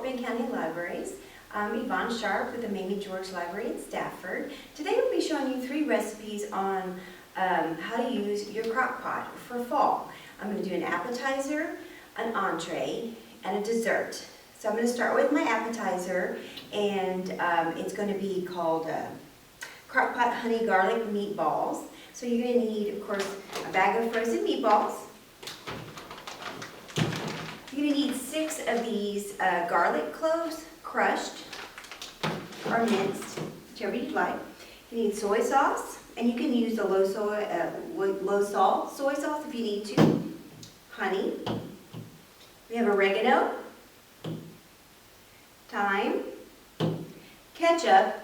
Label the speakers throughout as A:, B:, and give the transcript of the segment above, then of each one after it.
A: Benton County Libraries. I'm Yvonne Sharp with the Mamie George Library in Stafford. Today we'll be showing you 3 recipes on how to use your crock pot for fall. I'm going to do an appetizer, an entree, and a dessert. So I'm going to start with my appetizer, and it's going to be called Crock-Pot honey garlic meatballs. So you're going to need, of course, a bag of frozen meatballs. You're going to need 6 of these garlic cloves, crushed or minced, whichever you'd like. You need soy sauce, and you can use the low salt soy sauce if you need to. Honey. We have oregano, thyme, ketchup,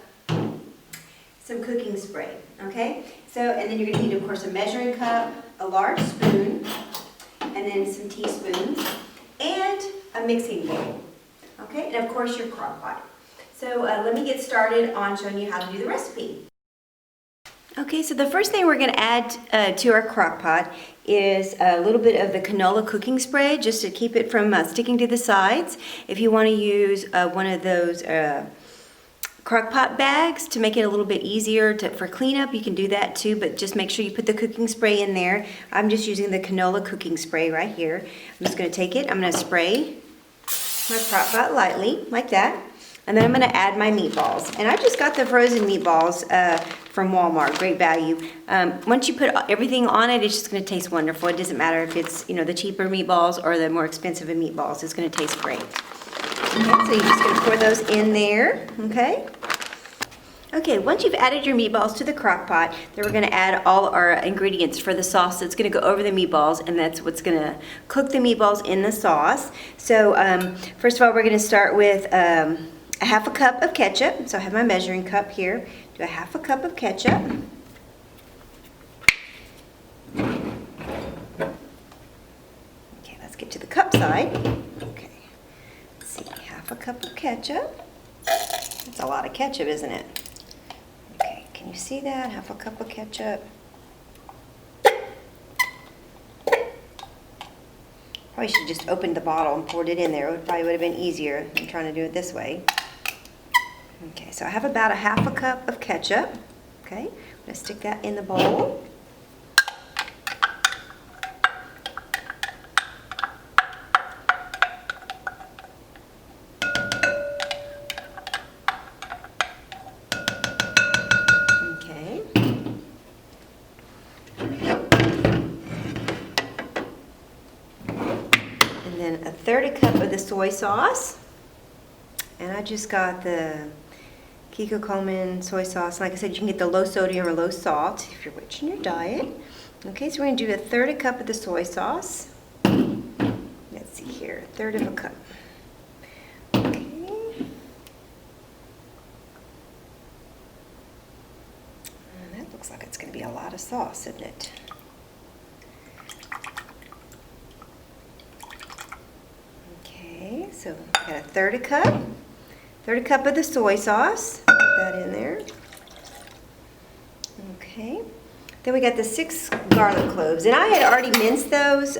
A: some cooking spray. Okay. So, and then you're going to need, of course, a measuring cup, a large spoon, and then some teaspoons, and a mixing bowl. Okay, and of course your crock pot. So let me get started on showing you how to do the recipe. Okay, so the first thing we're going to add to our crock pot is a little bit of the canola cooking spray, just to keep it from sticking to the sides. If you want to use one of those crock pot bags to make it a little bit easier for cleanup, you can do that too, but just make sure you put the cooking spray in there. I'm just using the canola cooking spray right here. I'm just going to take it, I'm going to spray my crock pot lightly, like that. And then I'm going to add my meatballs. And I just got the frozen meatballs from Walmart, great value. Once you put everything on it, it's just going to taste wonderful. It doesn't matter if it's, the cheaper meatballs or the more expensive meatballs. It's going to taste great. Okay, so you're just going to pour those in there, okay? Okay, once you've added your meatballs to the crock pot, then we're going to add all our ingredients for the sauce that's going to go over the meatballs, and that's what's going to cook the meatballs in the sauce. So first of all, we're going to start with a half a cup of ketchup. So I have my measuring cup here. Do a half a cup of ketchup. Okay, let's get to the cup side. Okay, let's see, half a cup of ketchup. That's a lot of ketchup, isn't it? Okay, can you see that? Half a cup of ketchup. Probably should have just opened the bottle and poured it in there. It probably would have been easier than trying to do it this way. Okay, so I have about a half a cup of ketchup. Okay, I'm going to stick that in the bowl. Okay. And then a 1/3 cup of the soy sauce. And I just got the Kiko Coleman soy sauce. Like I said, you can get the low sodium or low salt if you're watching your diet. Okay, so we're going to do a 1/3 cup of the soy sauce. Let's see here, 1/3 of a cup. Okay. And that looks like it's going to be a lot of sauce, isn't it? Okay, so I got a 1/3 cup. 1/3 cup of the soy sauce, put that in there. Okay, then we got the 6 garlic cloves, and I had already minced those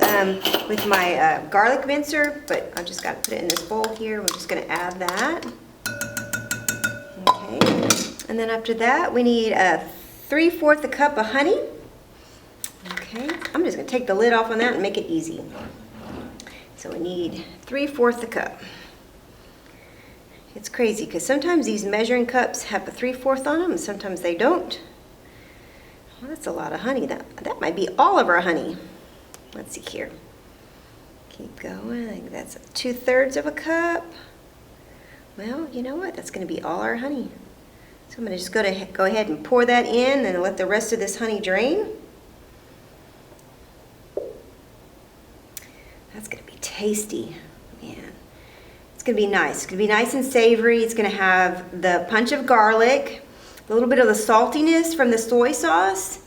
A: with my garlic mincer, but I just got to put it in this bowl here. We're just going to add that. Okay, and then after that, we need a 3/4 a cup of honey. Okay, I'm just going to take the lid off on that and make it easy. So we need 3/4 a cup. It's crazy because sometimes these measuring cups have a 3/4 on them and sometimes they don't. Well, that's a lot of honey. That might be all of our honey. Let's see here. Keep going. I think that's 2/3 of a cup. Well, you know what? That's going to be all our honey. So I'm going to just go ahead and pour that in and let the rest of this honey drain. That's going to be tasty. Man. It's going to be nice. It's going to be nice and savory. It's going to have the punch of garlic, a little bit of the saltiness from the soy sauce.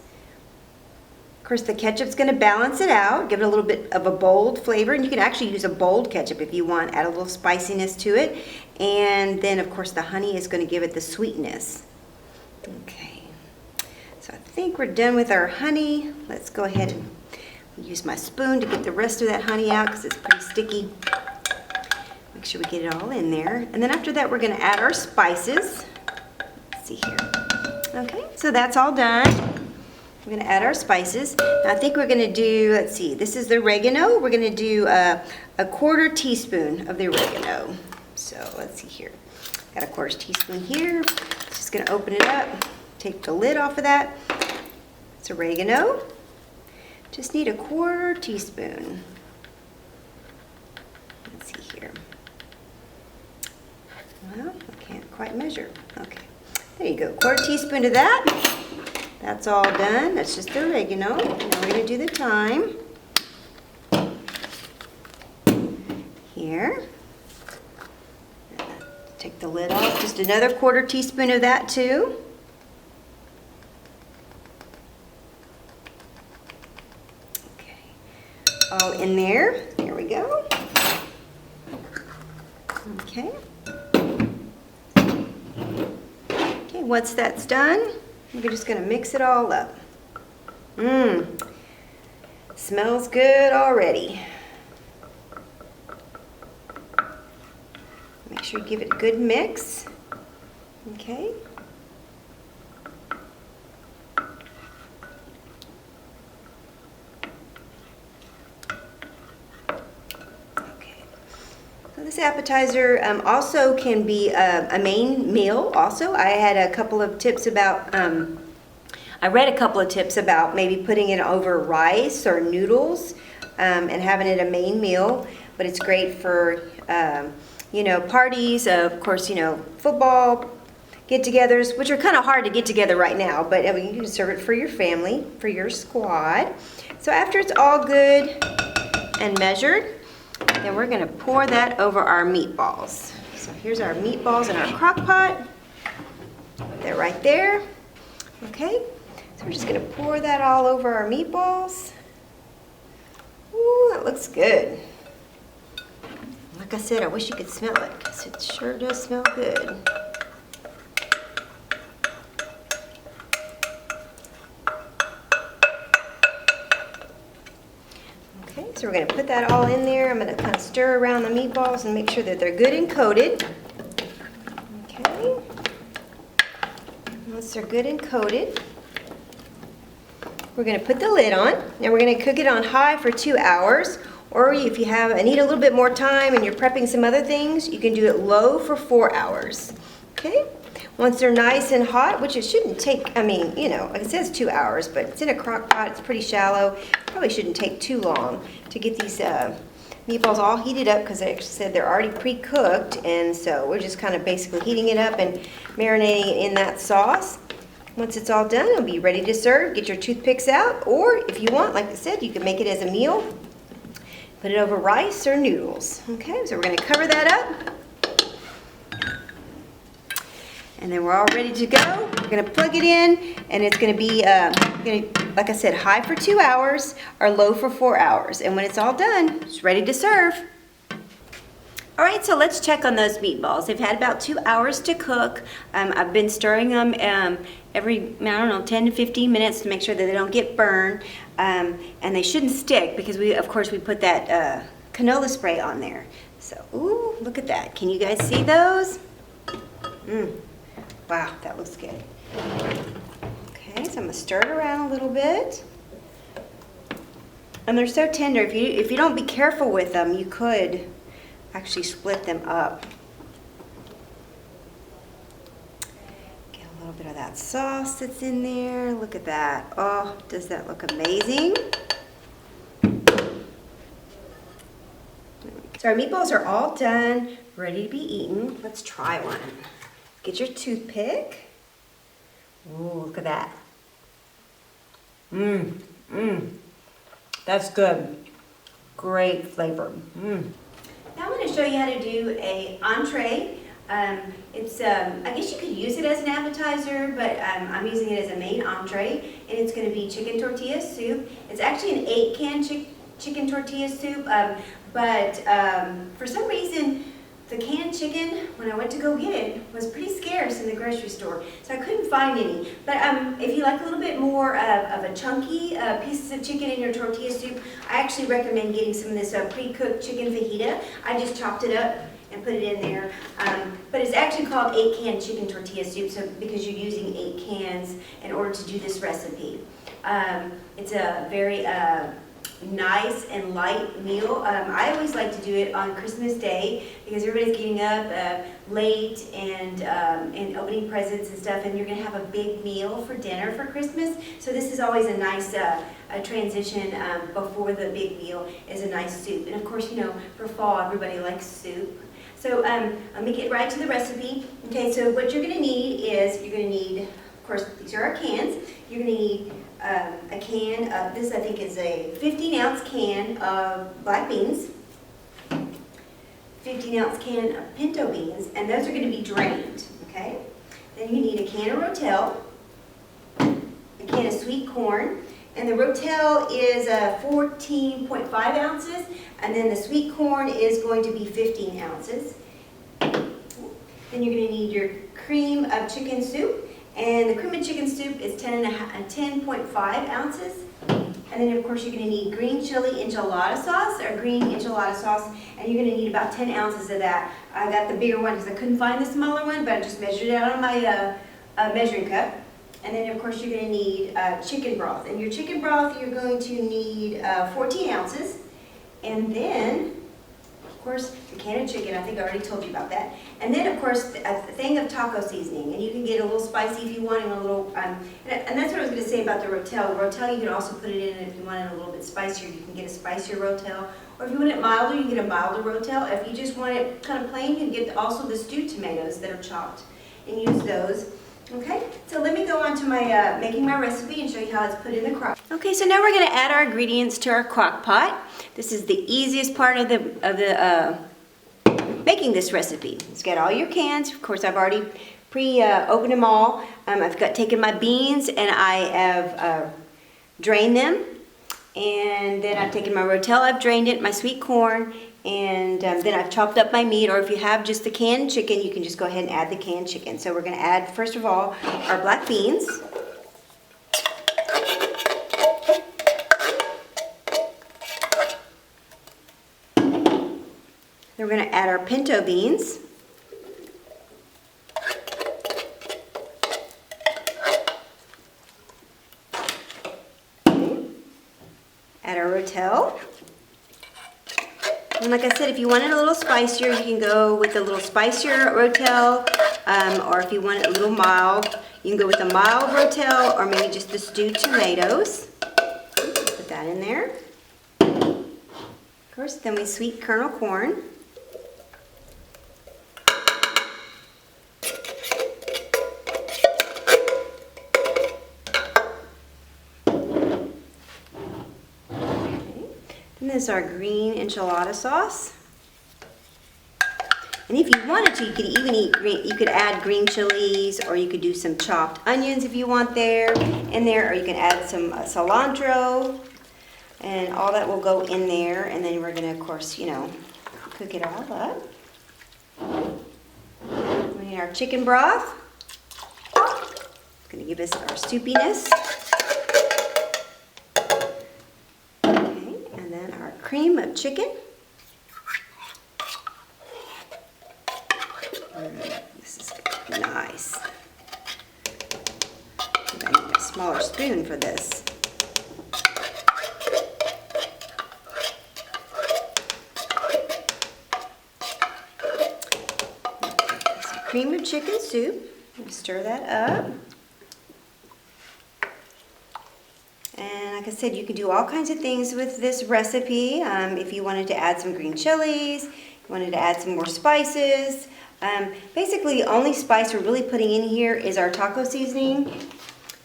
A: Of course, the ketchup's going to balance it out, give it a little bit of a bold flavor. And you can actually use a bold ketchup if you want, add a little spiciness to it. And then, of course, the honey is going to give it the sweetness. Okay. So I think we're done with our honey. Let's go ahead and use my spoon to get the rest of that honey out because it's pretty sticky. Make sure we get it all in there. And then after that, we're gonna add our spices. Let's see here. Okay, so that's all done. We're gonna add our spices. Now I think we're gonna do, let's see, this is the oregano. We're gonna do a 1/4 teaspoon of the oregano. So let's see here. Got a 1/4 teaspoon here. Just gonna open it up, take the lid off of that. It's oregano. Just need a 1/4 teaspoon. Let's see here. Well, I can't quite measure. Okay, there you go, 1/4 teaspoon of that. That's all done. That's just the oregano. Now we're gonna do the thyme. Here. Take the lid off. Just another 1/4 teaspoon of that too. Okay. All in there. There we go. Okay. Okay, once that's done, we're just gonna mix it all up. Smells good already. Make sure you give it a good mix. Okay. So this appetizer also can be a main meal also. I had a couple of tips about, I read a couple of tips about maybe putting it over rice or noodles and having it a main meal, but it's great for, you know, parties, of course, you know, football get-togethers, which are kind of hard to get together right now, but I mean, you can serve it for your family, for your squad. So after it's all good and measured, then we're gonna pour that over our meatballs. So here's our meatballs in our crock pot. They're right there. Okay, so we're just gonna pour that all over our meatballs. Ooh, that looks good. Like I said, I wish you could smell it, because it sure does smell good. Okay, so we're going to put that all in there. I'm going to kind of stir around the meatballs and make sure that they're good and coated. Okay. Once they're good and coated, we're going to put the lid on. Now we're going to cook it on high for 2 hours. Or if you need a little bit more time and you're prepping some other things, you can do it low for 4 hours. Okay? Once they're nice and hot, which it shouldn't take, I mean, you know, like it says 2 hours, but it's in a crock pot, it's pretty shallow. Probably shouldn't take too long to get these meatballs all heated up, because like I said, they're already pre-cooked, and so we're just kind of basically heating it up and marinating it in that sauce. Once it's all done, it'll be ready to serve. Get your toothpicks out, or if you want, like I said, you can make it as a meal. Put it over rice or noodles. Okay, so we're going to cover that up. And then we're all ready to go. We're going to plug it in, and it's going to be, like I said, high for 2 hours or low for 4 hours. And when it's all done, it's ready to serve. All right, so let's check on those meatballs. They've had about 2 hours to cook. I've been stirring them every, I don't know, 10 to 15 minutes to make sure that they don't get burned. And they shouldn't stick, because of course we put that canola spray on there. So, ooh, look at that. Can you guys see those? Wow, that looks good. Okay, so I'm gonna stir it around a little bit. And they're so tender. If you don't be careful with them, you could actually split them up. Get a little bit of that sauce that's in there. Look at that. Oh, does that look amazing? So our meatballs are all done, ready to be eaten. Let's try one. Get your toothpick. Ooh, look at that. That's good. Great flavor. Now I'm going to show you how to do an entree. It's I guess you could use it as an appetizer, but I'm using it as a main entree, and it's going to be chicken tortilla soup. It's actually an 8-can chicken tortilla soup, but for some reason the canned chicken, when I went to go get it, was pretty scarce in the grocery store, so I couldn't find any. But if you like a little bit more of a chunky pieces of chicken in your tortilla soup, I actually recommend getting some of this pre-cooked chicken fajita. I just chopped it up and and put it in there. But it's actually called 8-can chicken tortilla soup, so because you're using 8 cans in order to do this recipe. It's a very nice and light meal. I always like to do it on Christmas Day because everybody's getting up late and opening presents and stuff, and you're going to have a big meal for dinner for Christmas. So this is always a nice transition before the big meal is a nice soup. And of course, you know, for fall, everybody likes soup. So let me get right to the recipe. Okay, so what you're going to need is, you're going to need, of course, these are our cans. You're going to need a can of, this I think is a 15-ounce can of black beans, 15-ounce can of pinto beans, and those are going to be drained, okay? Then you need a can of rotel, a can of sweet corn, and the rotel is 14.5 ounces, and then the sweet corn is going to be 15 ounces. Then you're going to need your cream of chicken soup. And the cream of chicken soup is 10.5 ounces. And then of course you're going to need green chili enchilada sauce, or green enchilada sauce, and you're going to need about 10 ounces of that. I got the bigger one because I couldn't find the smaller one, but I just measured it out on my measuring cup. And then of course you're going to need chicken broth. And your chicken broth you're going to need 14 ounces. And then, of course, the can of chicken, I think I already told you about that. And then, of course, a thing of taco seasoning. And you can get a little spicy if you want, and a little, and that's what I was going to say about the rotel. Rotel, you can also put it in, and if you want it a little bit spicier, you can get a spicier rotel. Or if you want it milder, you can get a milder rotel. If you just want it kind of plain, you can get also the stewed tomatoes that are chopped and use those. Okay, so let me go on to my making my recipe and show you how it's put in the crock. Okay, so now we're going to add our ingredients to our crock pot. This is the easiest part of the making this recipe. It's got all your cans. Of course, I've already opened them all. I've taken my beans and I have drained them, and then I've taken my rotel, I've drained it, my sweet corn, and then I've chopped up my meat. Or if you have just the canned chicken, you can just go ahead and add the canned chicken. So we're going to add, first of all, our black beans. Then we're going to add our pinto beans. Add our rotel. And like I said, if you want it a little spicier, you can go with a little spicier rotel, or if you want it a little mild, you can go with a mild rotel, or maybe just the stewed tomatoes. Put that in there. Of course, then we sweet kernel corn. And this is our green enchilada sauce. And if you wanted to, you could even you could add green chilies, or you could do some chopped onions if you want in there, or you can add some cilantro, and all that will go in there. And then we're going to, of course, you know, cook it all up. We need our chicken broth. It's going to give us our soupiness. Cream of chicken. This is nice. I need a smaller spoon for this. Some cream of chicken soup. I'm going to stir that up. And like I said, you can do all kinds of things with this recipe. If you wanted to add some green chilies, you wanted to add some more spices. Basically, the only spice we're really putting in here is our taco seasoning.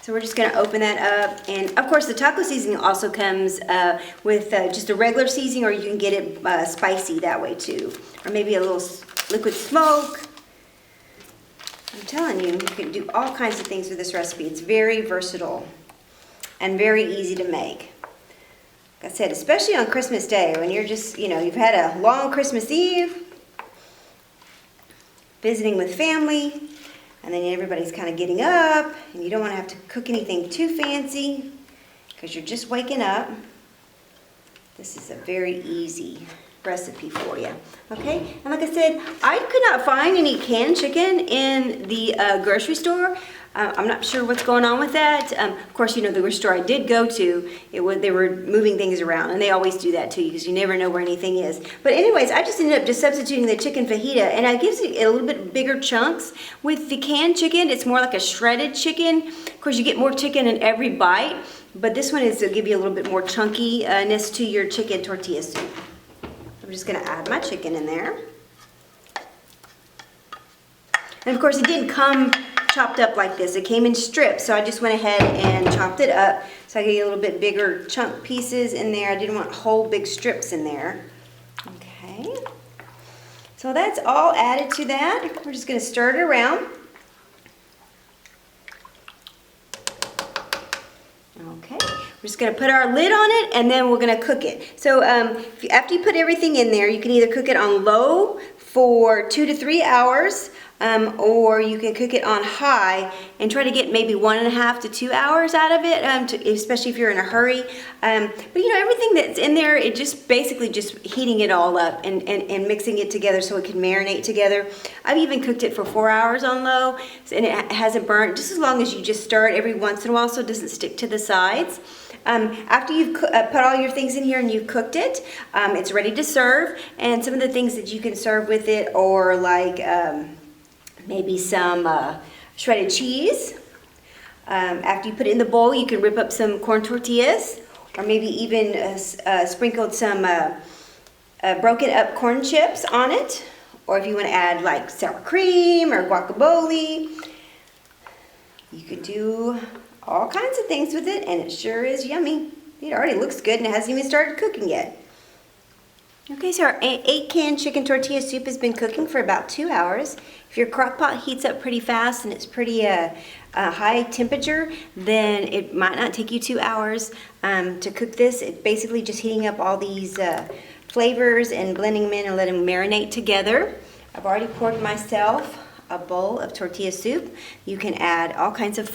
A: So we're just going to open that up. And of course, the taco seasoning also comes with just a regular seasoning, or you can get it spicy that way too. Or maybe a little liquid smoke. I'm telling you, you can do all kinds of things with this recipe. It's very versatile and very easy to make. Like I said, especially on Christmas Day, when you're just, you know, you've had a long Christmas Eve, visiting with family, and then everybody's kind of getting up, and you don't want to have to cook anything too fancy because you're just waking up. This is a very easy recipe for you. Okay, and like I said, I could not find any canned chicken in the grocery store. I'm not sure what's going on with that. Of course, you know, the grocery store I did go to, they were moving things around, and they always do that to you because you never know where anything is. But anyways, I just ended up just substituting the chicken fajita, and it gives it a little bit bigger chunks. With the canned chicken, it's more like a shredded chicken. Of course, you get more chicken in every bite, but this one is to give you a little bit more chunkiness to your chicken tortilla soup. I'm just going to add my chicken in there. And of course, it didn't come chopped up like this. It came in strips, so I just went ahead and chopped it up so I get a little bit bigger chunk pieces in there. I didn't want whole big strips in there. Okay. So that's all added to that. We're just going to stir it around. Okay. We're just going to put our lid on it, and then we're going to cook it. So after you put everything in there, you can either cook it on low for 2 to 3 hours, or you can cook it on high and try to get maybe 1.5 to 2 hours out of it, especially if you're in a hurry. But you know, everything that's in there, it just basically just heating it all up and mixing it together so it can marinate together. I've even cooked it for 4 hours on low, and it hasn't burnt, just as long as you just stir it every once in a while so it doesn't stick to the sides. After you've put all your things in here and you've cooked it, it's ready to serve. And some of the things that you can serve with it are like maybe some shredded cheese. After you put it in the bowl, you can rip up some corn tortillas, or maybe even sprinkled some broken up corn chips on it. Or if you want to add like sour cream or guacamole, you could do all kinds of things with it, and it sure is yummy. It already looks good, and it hasn't even started cooking yet. Okay, so our 8-can chicken tortilla soup has been cooking for about 2 hours. If your crock pot heats up pretty fast and it's pretty high temperature, then it might not take you 2 hours to cook this. It's basically just heating up all these flavors and blending them in and letting them marinate together. I've already poured myself a bowl of tortilla soup. You can add all kinds of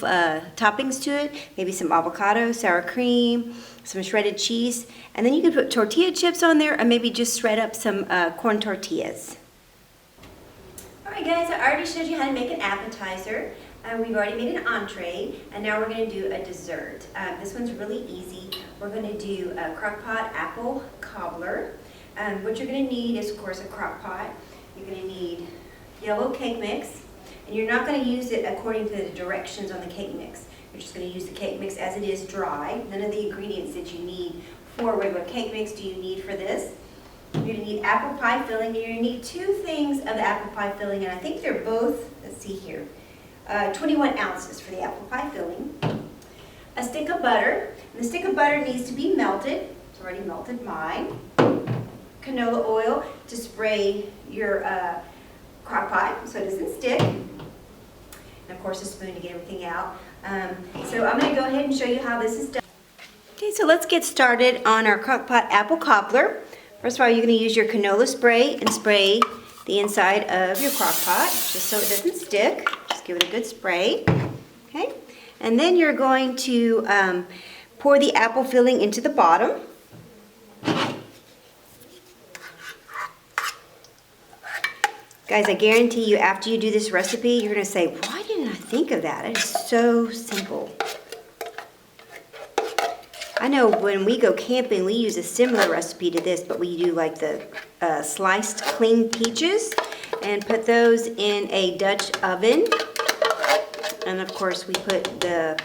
A: toppings to it, maybe some avocado, sour cream, some shredded cheese, and then you can put tortilla chips on there, or maybe just shred up some corn tortillas. Alright guys, I already showed you how to make an appetizer. We've already made an entree, and now we're going to do a dessert. This one's really easy. We're going to do a crock-pot apple cobbler. What you're going to need is, of course, a crock-pot. You're going to need yellow cake mix, and you're not going to use it according to the directions on the cake mix. You're just going to use the cake mix as it is dry. None of the ingredients that you need for regular cake mix do you need for this. You're going to need apple pie filling, and you're going to need 2 things of the apple pie filling, and I think they're both, let's see here, 21 ounces for the apple pie filling. A stick of butter, and the stick of butter needs to be melted. It's already melted mine. Canola oil to spray your crock pot so it doesn't stick, and of course a spoon to get everything out. So I'm going to go ahead and show you how this is done. Okay, so let's get started on our crock-pot apple cobbler. First of all, you're going to use your canola spray and spray the inside of your crock pot just so it doesn't stick. Just give it a good spray. Okay, and then you're going to pour the apple filling into the bottom. Guys, I guarantee you after you do this recipe, you're going to say, why didn't I think of that? It is so simple. I know when we go camping, we use a similar recipe to this, but we do like the sliced clean peaches and put those in a Dutch oven. And of course, we put the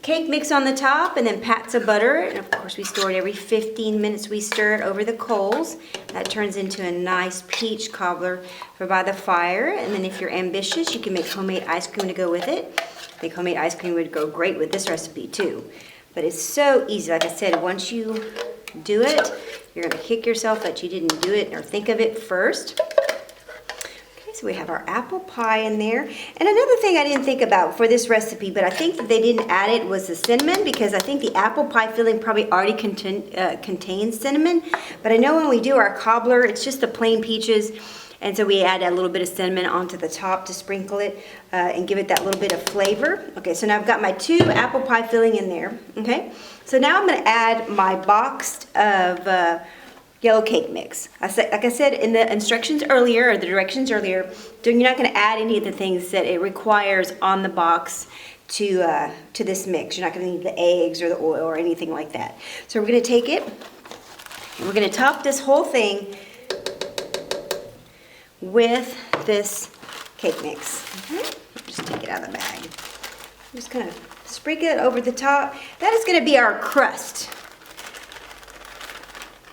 A: cake mix on the top and then pats of butter, and of course we store it every 15 minutes. We stir it over the coals. That turns into a nice peach cobbler for by the fire. And then if you're ambitious, you can make homemade ice cream to go with it. I think homemade ice cream would go great with this recipe too. But it's so easy. Like I said, once you do it, you're going to kick yourself that you didn't do it or think of it first. So we have our apple pie in there. And another thing I didn't think about for this recipe, but I think that they didn't add it, was the cinnamon, because I think the apple pie filling probably already contains cinnamon. But I know when we do our cobbler, it's just the plain peaches, and so we add a little bit of cinnamon onto the top to sprinkle it and give it that little bit of flavor. Okay, so now I've got my 2 apple pie filling in there. Okay, so now I'm going to add my box of yellow cake mix. Like I said in the instructions earlier, or the directions earlier, you're not going to add any of the things that it requires on the box to this mix. You're not going to need the eggs or the oil or anything like that. So we're going to take it and we're going to top this whole thing with this cake mix. Okay? Just take it out of the bag. I'm just going to sprinkle it over the top. That is going to be our crust.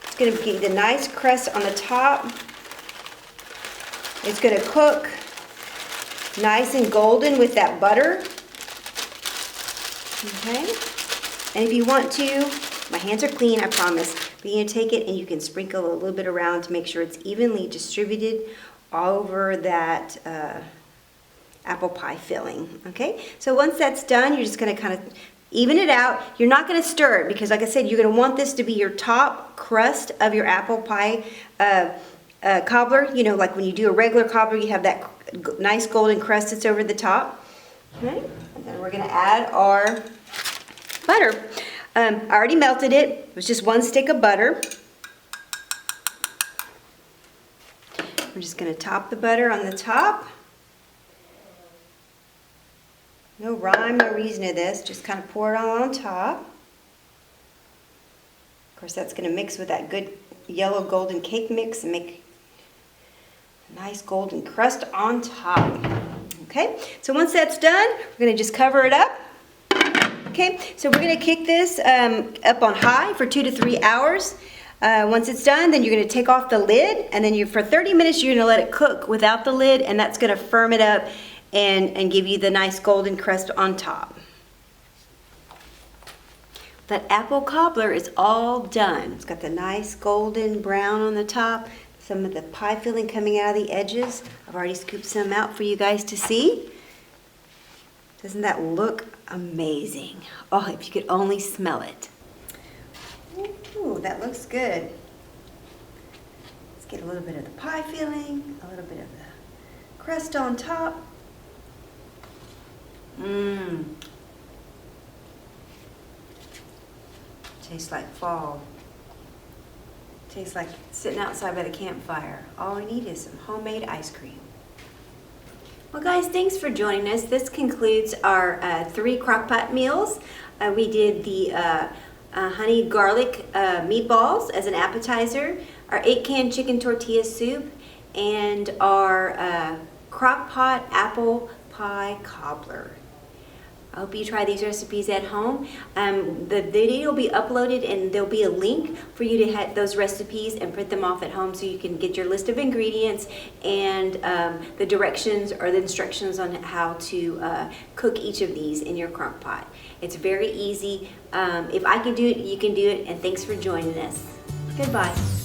A: It's going to be the nice crust on the top. It's going to cook nice and golden with that butter. Okay? And if you want to, my hands are clean, I promise, but you're going to take it and you can sprinkle a little bit around to make sure it's evenly distributed all over that apple pie filling. Okay? So once that's done, you're just going to kind of even it out. You're not going to stir it because, like I said, you're going to want this to be your top crust of your apple pie cobbler. You know, like when you do a regular cobbler, you have that nice golden crust that's over the top. Okay? And then we're going to add our butter. I already melted it. It was just 1 stick of butter. We're just going to top the butter on the top. No rhyme, no reason to this. Just kind of pour it all on top. Of course, that's going to mix with that good yellow golden cake mix and make a nice golden crust on top. Okay, so once that's done, we're going to just cover it up. Okay, so we're going to kick this up on high for 2 to 3 hours. Once it's done, then you're going to take off the lid, and then for 30 minutes you're going to let it cook without the lid, and that's going to firm it up and give you the nice golden crust on top. That apple cobbler is all done. It's got the nice golden brown on the top, some of the pie filling coming out of the edges. I've already scooped some out for you guys to see. Doesn't that look amazing? Oh, if you could only smell it. Ooh, that looks good. Let's get a little bit of the pie filling, a little bit of the crust on top. Mmm. Tastes like fall. Tastes like sitting outside by the campfire. All we need is some homemade ice cream. Well guys, thanks for joining us. This concludes our 3 crock-pot meals. We did the honey garlic meatballs as an appetizer, our 8-can chicken tortilla soup, and our crock-pot apple pie cobbler. I hope you try these recipes at home. The video will be uploaded and there'll be a link for you to have those recipes and print them off at home so you can get your list of ingredients and the directions or the instructions on how to cook each of these in your crock pot. It's very easy. If I can do it, you can do it, and thanks for joining us. Goodbye.